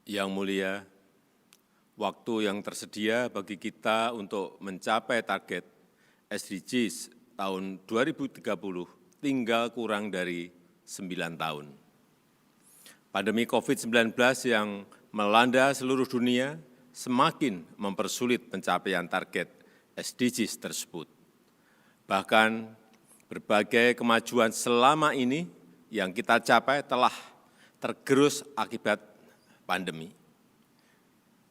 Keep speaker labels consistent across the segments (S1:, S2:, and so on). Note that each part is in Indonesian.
S1: Yang mulia, waktu yang tersedia bagi kita untuk mencapai target SDGs tahun 2030 tinggal kurang dari 9 tahun. Pandemi COVID-19 yang melanda seluruh dunia semakin mempersulit pencapaian target SDGs tersebut. Bahkan berbagai kemajuan selama ini yang kita capai telah tergerus akibat pandemi.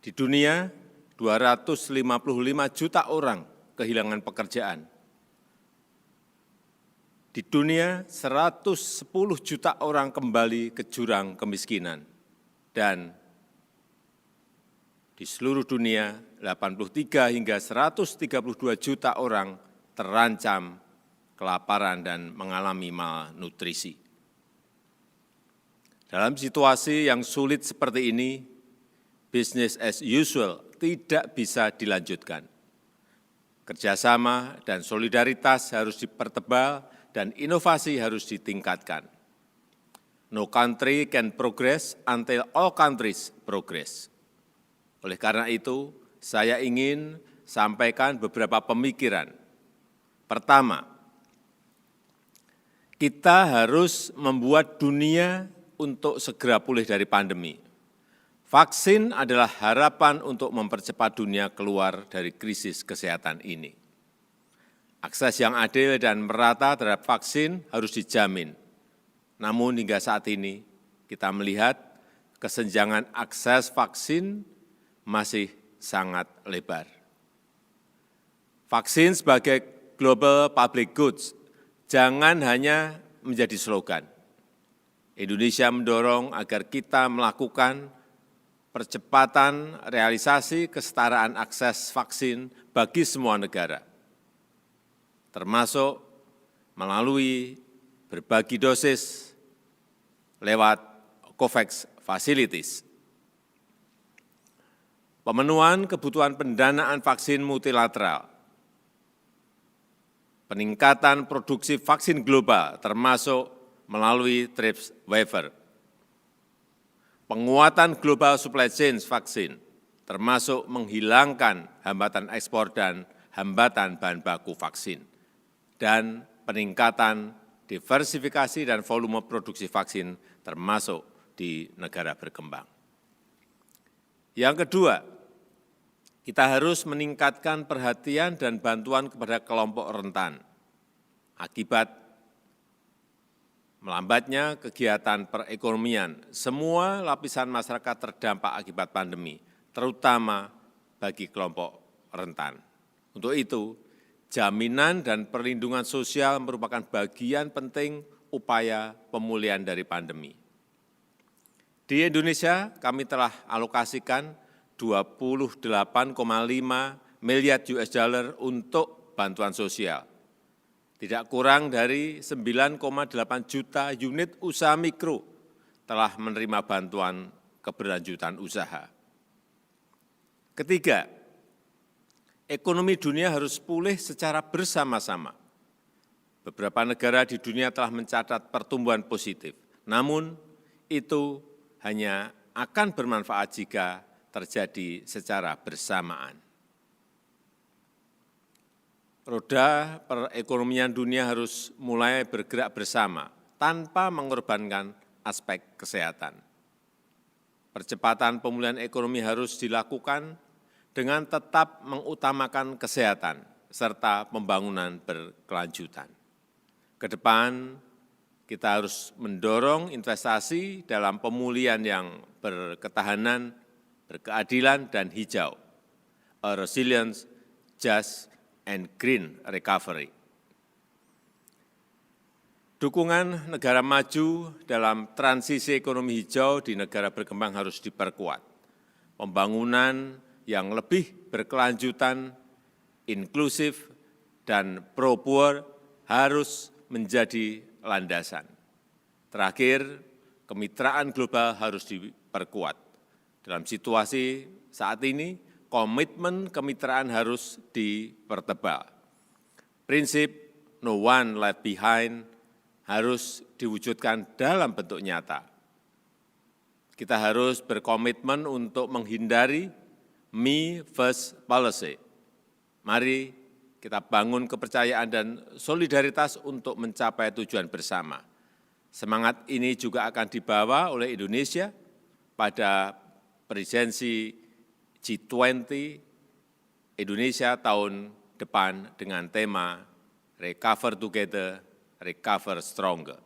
S1: Di dunia, 255 juta orang kehilangan pekerjaan. Di dunia, 110 juta orang kembali ke jurang kemiskinan. Dan di seluruh dunia, 83 hingga 132 juta orang terancam kelaparan dan mengalami malnutrisi. Dalam situasi yang sulit seperti ini, business as usual tidak bisa dilanjutkan. Kerjasama dan solidaritas harus dipertebal dan inovasi harus ditingkatkan. No country can progress until all countries progress. Oleh karena itu, saya ingin sampaikan beberapa pemikiran. Pertama, kita harus membuat dunia untuk segera pulih dari pandemi. Vaksin adalah harapan untuk mempercepat dunia keluar dari krisis kesehatan ini. Akses yang adil dan merata terhadap vaksin harus dijamin. Namun hingga saat ini kita melihat kesenjangan akses vaksin masih sangat lebar. Vaksin sebagai global public goods jangan hanya menjadi slogan. Indonesia mendorong agar kita melakukan percepatan realisasi kesetaraan akses vaksin bagi semua negara, termasuk melalui berbagi dosis lewat COVAX Facilities. Pemenuhan kebutuhan pendanaan vaksin multilateral, peningkatan produksi vaksin global termasuk melalui TRIPS waiver, penguatan global supply chain vaksin, termasuk menghilangkan hambatan ekspor dan hambatan bahan baku vaksin, dan peningkatan diversifikasi dan volume produksi vaksin termasuk di negara berkembang. Yang kedua, kita harus meningkatkan perhatian dan bantuan kepada kelompok rentan akibat melambatnya kegiatan perekonomian. Semua lapisan masyarakat terdampak akibat pandemi, terutama bagi kelompok rentan. Untuk itu, jaminan dan perlindungan sosial merupakan bagian penting upaya pemulihan dari pandemi. Di Indonesia, kami telah alokasikan 28,5 miliar US dollar untuk bantuan sosial. Tidak kurang dari 9,8 juta unit usaha mikro telah menerima bantuan keberlanjutan usaha. Ketiga, ekonomi dunia harus pulih secara bersama-sama. Beberapa negara di dunia telah mencatat pertumbuhan positif, namun itu hanya akan bermanfaat jika terjadi secara bersamaan. Roda perekonomian dunia harus mulai bergerak bersama tanpa mengorbankan aspek kesehatan. Percepatan pemulihan ekonomi harus dilakukan dengan tetap mengutamakan kesehatan serta pembangunan berkelanjutan. Ke depan, kita harus mendorong investasi dalam pemulihan yang berketahanan, berkeadilan, dan hijau, a resilient, just, and green recovery. Dukungan negara maju dalam transisi ekonomi hijau di negara berkembang harus diperkuat. Pembangunan yang lebih berkelanjutan, inklusif, dan pro-poor harus menjadi landasan. Terakhir, kemitraan global harus diperkuat. Dalam situasi saat ini, komitmen kemitraan harus dipertebal. Prinsip no one left behind harus diwujudkan dalam bentuk nyata. Kita harus berkomitmen untuk menghindari me first policy. Mari kita bangun kepercayaan dan solidaritas untuk mencapai tujuan bersama. Semangat ini juga akan dibawa oleh Indonesia pada presidensi G20 Indonesia tahun depan dengan tema Recover Together, Recover Stronger.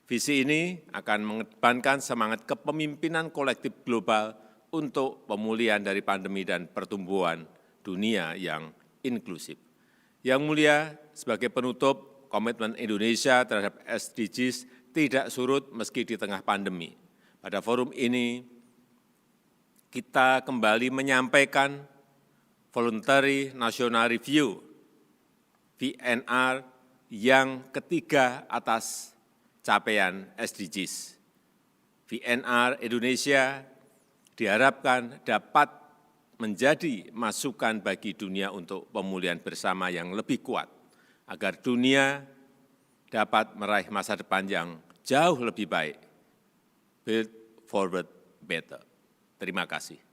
S1: Visi ini akan mengedepankan semangat kepemimpinan kolektif global untuk pemulihan dari pandemi dan pertumbuhan dunia yang inklusif. Yang mulia, sebagai penutup, komitmen Indonesia terhadap SDGs tidak surut meski di tengah pandemi. Pada forum ini, kita kembali menyampaikan Voluntary National Review, VNR, yang ketiga atas capaian SDGs. VNR Indonesia diharapkan dapat menjadi masukan bagi dunia untuk pemulihan bersama yang lebih kuat, agar dunia dapat meraih masa depan yang jauh lebih baik. Build forward better. Terima kasih.